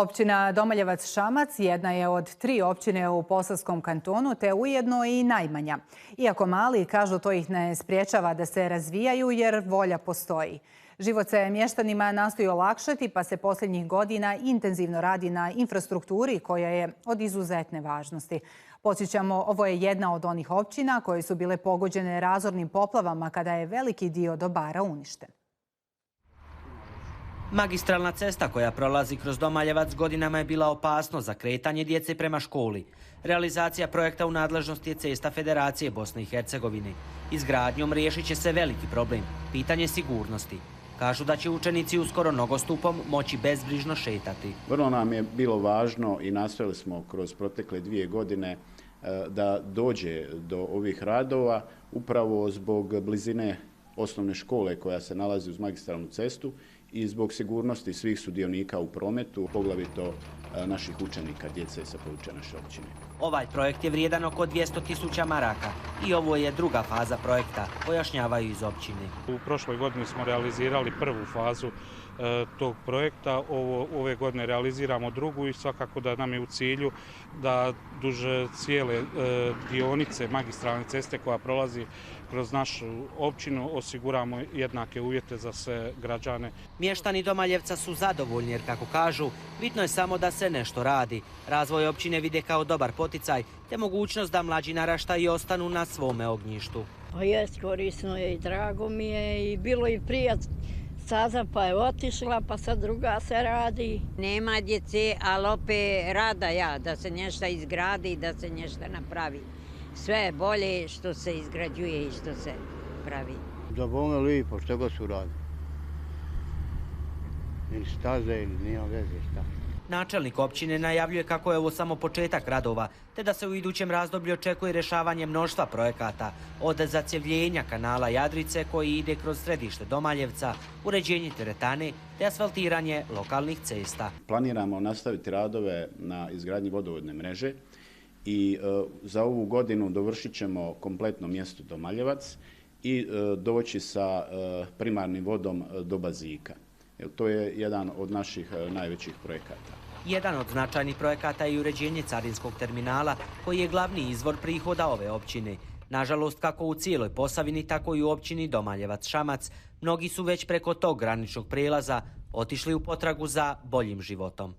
Općina Domaljevac-Šamac jedna je od 3 općine u Posavskom kantonu, te ujedno i najmanja. Iako mali, kažu, to ih ne spriječava da se razvijaju jer volja postoji. Život se mještanima nastoji olakšati, pa se posljednjih godina intenzivno radi na infrastrukturi koja je od izuzetne važnosti. Podsjećamo, ovo je jedna od onih općina koje su bile pogođene razornim poplavama kada je veliki dio dobara uništen. Magistralna cesta koja prolazi kroz Domaljevac godinama je bila opasnost za kretanje djece prema školi. Realizacija projekta u nadležnosti je Cesta Federacije Bosne i Hercegovine. Izgradnjom riješit će se veliki problem, pitanje sigurnosti. Kažu da će učenici uskoro nogostupom moći bezbrižno šetati. Vrlo nam je bilo važno i nastojali smo kroz protekle 2 godine da dođe do ovih radova upravo zbog blizine osnovne škole koja se nalazi uz magistralnu cestu i zbog sigurnosti svih sudionika u prometu, poglavito naših učenika, djece sa područja naše općine. Ovaj projekt je vrijedan oko 200.000 maraka i ovo je druga faza projekta, pojašnjavaju iz općine. U prošloj godini smo realizirali prvu fazu tog projekta, ove godine realiziramo drugu i svakako da nam je u cilju da duže cijele dionice magistralne ceste koja prolazi kroz našu općinu osiguramo jednake uvjete za sve građane. Mještani Domaljevca su zadovoljni jer, kako kažu, bitno je samo da se nešto radi. Razvoj općine vide kao dobar poticaj te mogućnost da mlađi naraštaji ostanu na svome ognjištu. Pa jest, korisno je i drago mi je i bilo i prije staza pa je otišla, pa sad druga se radi. Nema djece, ali opet rada ja da se nešto izgradi i da se nešto napravi. Sve je bolje što se izgrađuje i što se pravi. Da bome lipo, što ga su radi. Ili staze, ili nema veze šta. Načelnik općine najavljuje kako je ovo samo početak radova, te da se u idućem razdoblju očekuje rješavanje mnoštva projekata, od zacjevljenja kanala Jadrice koji ide kroz središte Domaljevca, uređenje teretane te asfaltiranje lokalnih cesta. Planiramo nastaviti radove na izgradnji vodovodne mreže i za ovu godinu dovršit ćemo kompletno mjesto Domaljevac i doći sa primarnim vodom do Bazika. To je jedan od naših najvećih projekata. Jedan od značajnih projekata je i uređenje carinskog terminala koji je glavni izvor prihoda ove općine. Nažalost, kako u cijeloj Posavini, tako i u općini Domaljevac-Šamac, mnogi su već preko tog graničnog prijelaza otišli u potragu za boljim životom.